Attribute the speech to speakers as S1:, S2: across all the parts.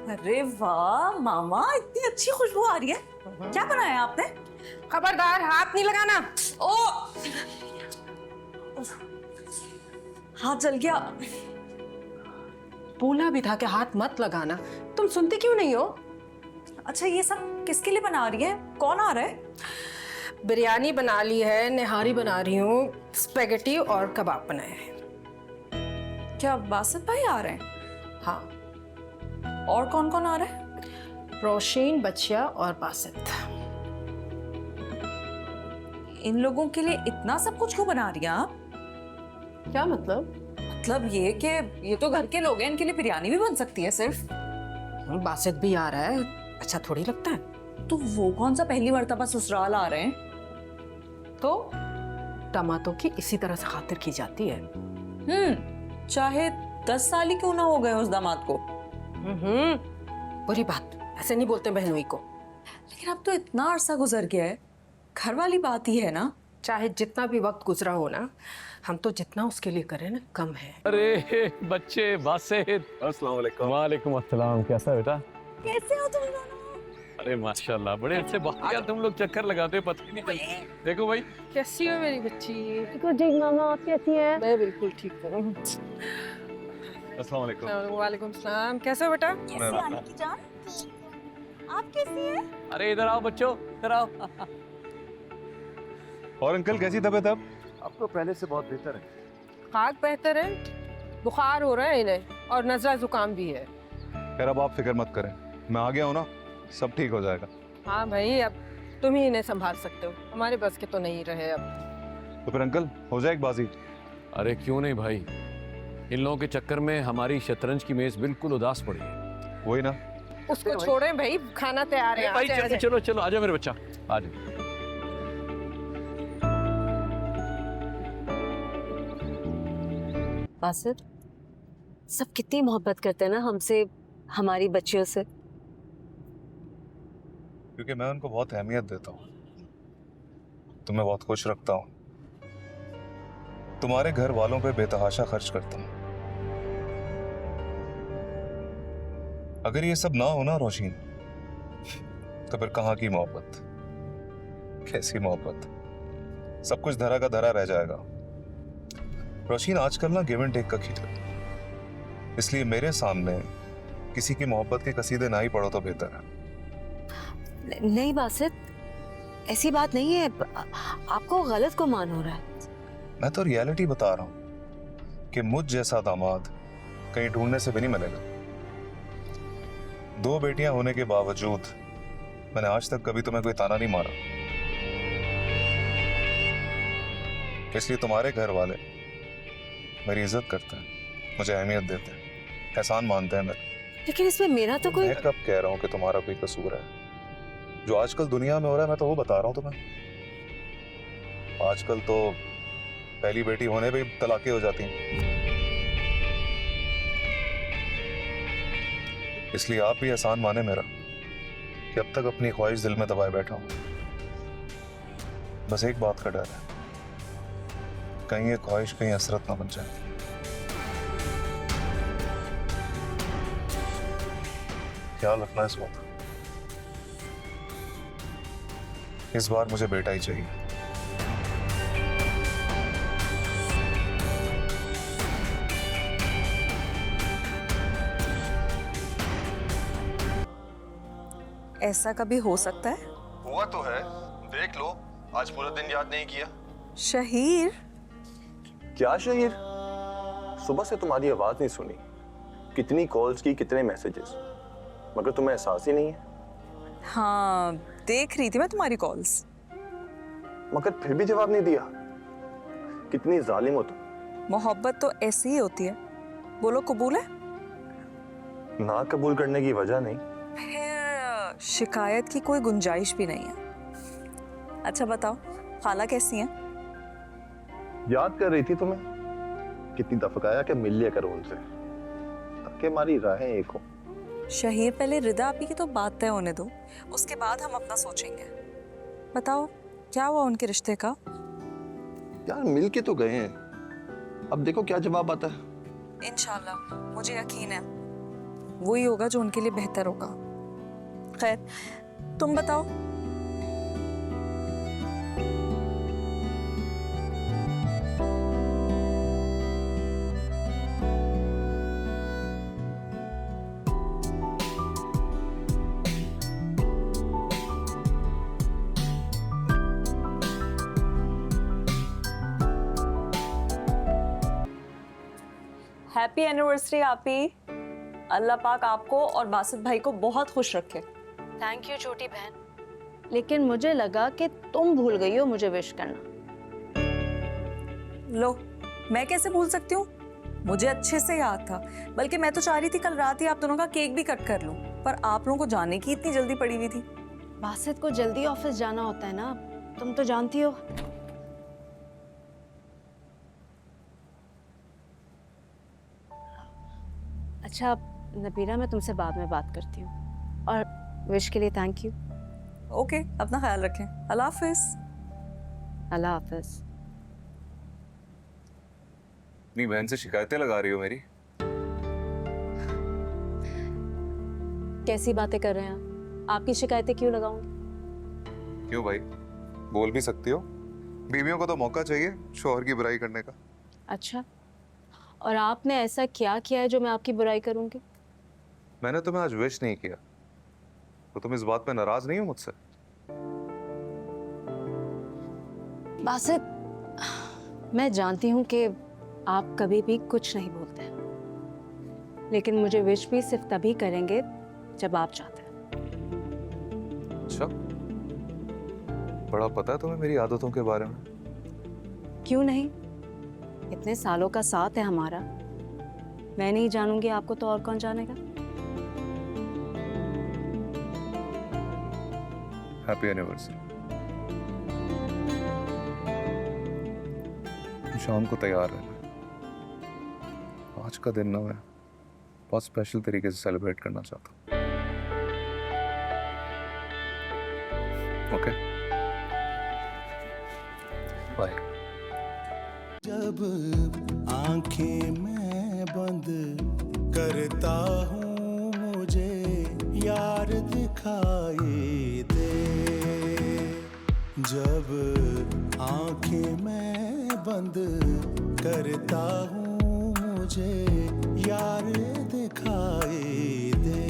S1: अरे वाह मामा, इतनी अच्छी खुशबू आ रही है। क्या बनाया आपने?
S2: खबरदार, हाथ नहीं लगाना।
S1: ओ, हाथ जल गया।
S2: बोला भी था कि हाथ मत लगाना, तुम सुनती क्यों नहीं हो?
S1: अच्छा, ये सब किसके लिए बना रही है? कौन आ रहा है?
S2: बिरयानी बना ली है, निहारी बना रही हूँ, स्पेगेटी और कबाब बनाए हैं।
S1: क्या बासित भाई आ रहे हैं?
S2: हाँ,
S1: और कौन कौन आ रहा है?
S2: रोशीन, बच्चिया और बासित।
S1: इन लोगों के लिए इतना सब कुछ क्यों बना रही हैं आप?
S2: क्या मतलब?
S1: मतलब ये कि ये तो घर के लोग हैं, इनके लिए बिरयानी भी बन सकती है सिर्फ।
S2: बासित भी आ रहा है, अच्छा थोड़ी लगता है।
S1: तो वो कौन सा पहली मर्तबा ससुराल आ रहे हैं?
S2: तो दामादों की इसी तरह से खातिर की जाती है।
S1: चाहे 10 साल ही क्यों ना हो गए उस दामाद को।
S2: बुरी बात, ऐसे नहीं बोलते बहनोई को।
S1: लेकिन अब तो इतना अरसा गुजर गया है, घर वाली बात ही है ना।
S2: चाहे जितना भी वक्त गुजरा हो ना, हम तो जितना उसके लिए करें ना कम है।
S3: अरे बच्चे, बासित,
S4: अस्सलाम वालेकुम।
S3: वालेकुम अस्सलाम। कैसा है बेटा?
S1: कैसे हो तुम दोनों?
S3: अरे माशाल्लाह, बड़े अच्छे बात यार, तुम लोग चक्कर लगाते हो पता ही नहीं चलता। देखो भाई,
S2: कैसी हो मेरी बच्ची?
S5: ठीक मामा, आप कैसी हैं?
S2: मैं बिल्कुल ठीक हूँ।
S4: अस्सलाम वालेकुम।
S2: वालेकुम सलाम। कैसे हो बेटा?
S1: कैसे आने की जान? आप कैसी हैं?
S3: अरे इधर आओ बच्चों, इधर आओ।
S4: और अंकल कैसी तबीयत अब?
S6: अब तो पहले से बहुत बेहतर है।
S2: खाक बेहतर है, बुखार हो रहा है इन्हें और नज़ला जुकाम भी है।
S4: खैर अब आप फिक्र मत करें, मैं आ गया हूँ ना, सब ठीक हो जाएगा।
S2: हाँ भाई, अब तुम ही इन्हें संभाल सकते हो, हमारे बस के तो नहीं रहे अब।
S4: तो फिर अंकल हो जाए एक बाजी।
S3: अरे क्यों नहीं भाई, इन लोगों के चक्कर में हमारी शतरंज की मेज बिल्कुल उदास पड़ी है।
S4: वही ना।
S2: उसको छोड़ें भाई, खाना तैयार है।
S3: भाई
S2: आजा,
S3: चलो
S2: आजा।
S3: चलो चलो, आजा मेरे बच्चा, आजा।
S5: बासित, सब कितनी मोहब्बत करते हैं ना हमसे, हमारी बच्चियों से।
S4: क्योंकि मैं उनको बहुत अहमियत देता हूँ, तुम्हें बहुत खुश रखता हूँ, तुम्हारे घर वालों पे बेतहाशा खर्च करता हूँ। अगर ये सब ना हो ना रोशीन, तो फिर कहाँ की मोहब्बत, कैसी मोहब्बत, सब कुछ धरा का धरा रह जाएगा। रोशीन आजकल ना गिव एंड टेक का खेल है, इसलिए मेरे सामने किसी की मोहब्बत के कसीदे ना ही पढ़ो तो बेहतर है।
S5: नहीं बासित, ऐसी बात नहीं है, आपको गलत गुमान हो रहा है।
S4: मैं तो रियलिटी बता रहा हूं कि मुझ जैसा दामाद कहीं ढूंढने से भी नहीं मिलेगा। 2 बेटियां होने के बावजूद मैंने आज तक कभी तुम्हें कोई ताना नहीं मारा, इसलिए तुम्हारे घर वाले मेरी इज्जत करते हैं, मुझे अहमियत देते हैं, एहसान मानते हैं मेरा।
S5: लेकिन इसमें मेरा तो कोई...
S4: मैं कब कह रहा हूं कि तुम्हारा कोई कसूर है? जो आजकल दुनिया में हो रहा है मैं तो वो बता रहा हूं तुम्हें। आजकल तो पहली बेटी होने पे ही तलाकें हो जाती हैं, इसलिए आप भी एहसान माने मेरा कि अब तक अपनी ख्वाहिश दिल में दबाए बैठा हूं। बस एक बात का डर है, कहीं ये ख्वाहिश कहीं हसरत ना बन जाए। ख्याल रखना इस वक्त। इस बार मुझे बेटा ही चाहिए।
S1: ऐसा कभी हो सकता है?
S4: हुआ तो है, देख लो, आज पूरा दिन याद नहीं किया।
S1: शहीर,
S6: क्या शहीर? सुबह से तुम्हारी आवाज नहीं सुनी, कितनी कॉल्स की, कितने मैसेजेस, मगर तुम्हें एहसास ही नहीं है।
S1: हाँ देख रही थी मैं तुम्हारी कॉल्स।
S6: मगर फिर भी जवाब नहीं दिया, कितनी जालिम हो तुम।
S1: मोहब्बत तो ऐसी ही होती है। बोलो कबूल है?
S6: ना कबूल करने की वजह नहीं।
S1: फिर शिकायत की कोई गुंजाइश भी नहीं है। अच्छा बताओ, खाला कैसी हैं?
S6: याद कर रही थी तुम्हें, कितनी दफकाया कि मिल लिया करो उनसे ताकि हमारी राहें एक हो।
S1: शहीर, पहले रिदा आपी की तो बात तय होने दो, उसके बाद हम अपना सोचेंगे। बताओ क्या हुआ उनके रिश्ते का?
S6: यार मिल के तो गए हैं, अब देखो क्या जवाब आता है।
S1: इंशाल्लाह, मुझे यकीन है। वही होगा जो उनके लिए बेहतर होगा। खैर, तुम बताओ। हैप्पी एनिवर्सरी आपी। अल्लाह पाक आपको और बासित भाई को बहुत खुश रखे।
S5: थैंक यू छोटी बहन। लेकिन मुझे लगा कि तुम भूल गई हो मुझे विश करना।
S1: लो, मैं कैसे भूल सकती हूँ? मुझे अच्छे से याद था। बल्कि मैं तो चाह रही थी कल रात ही आप दोनों का केक भी कट कर लूं, पर आप लोगों को जाने की इतनी जल्दी पड़ी हुई थी।
S5: बासित को जल्दी ऑफिस जाना होता है ना, तुम तो जानती हो। अच्छा नबीरा, मैं तुमसे बाद में बात करती हूँ, और विश के लिए थैंक यू।
S1: ओके, अपना ख्याल रखें। अल्लाह हाफिज।
S5: अल्लाह हाफिज।
S4: अपनी बहन से शिकायतें लगा रही हो मेरी?
S5: कैसी बातें कर रहे हैं आप? आपकी शिकायतें क्यों लगाऊंगी?
S4: क्यों भाई, बोल भी सकती हो। बीवियों को तो मौका चाहिए शौहर की बुराई करने का।
S5: अच्छा, और आपने ऐसा क्या किया है जो मैं आपकी बुराई करूंगी?
S4: मैंने तुम्हें आज विश नहीं किया तो तुम इस बात पे नाराज नहीं हो मुझसे?
S5: बासित, मैं जानती हूँ कि आप कभी भी कुछ नहीं बोलते हैं, लेकिन मुझे विश भी सिर्फ तभी करेंगे जब आप चाहते हैं।
S4: अच्छा, बड़ा पता है तुम्हें मेरी आदतों के बारे में।
S5: क्यों नहीं? इतने सालों का साथ है हमारा। मैं नहीं जानूंगी आपको तो और कौन जानेगा?
S4: Happy anniversary. शाम को तैयार रहना। आज का दिन ना मैं बहुत स्पेशल तरीके से सेलिब्रेट करना चाहता हूँ। Okay, bye.
S7: जब आंखें मैं बंद करता हूँ मुझे यार दिखाई दे। जब आंखें मैं बंद करता हूँ मुझे यार दिखाई दे।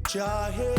S7: चाहे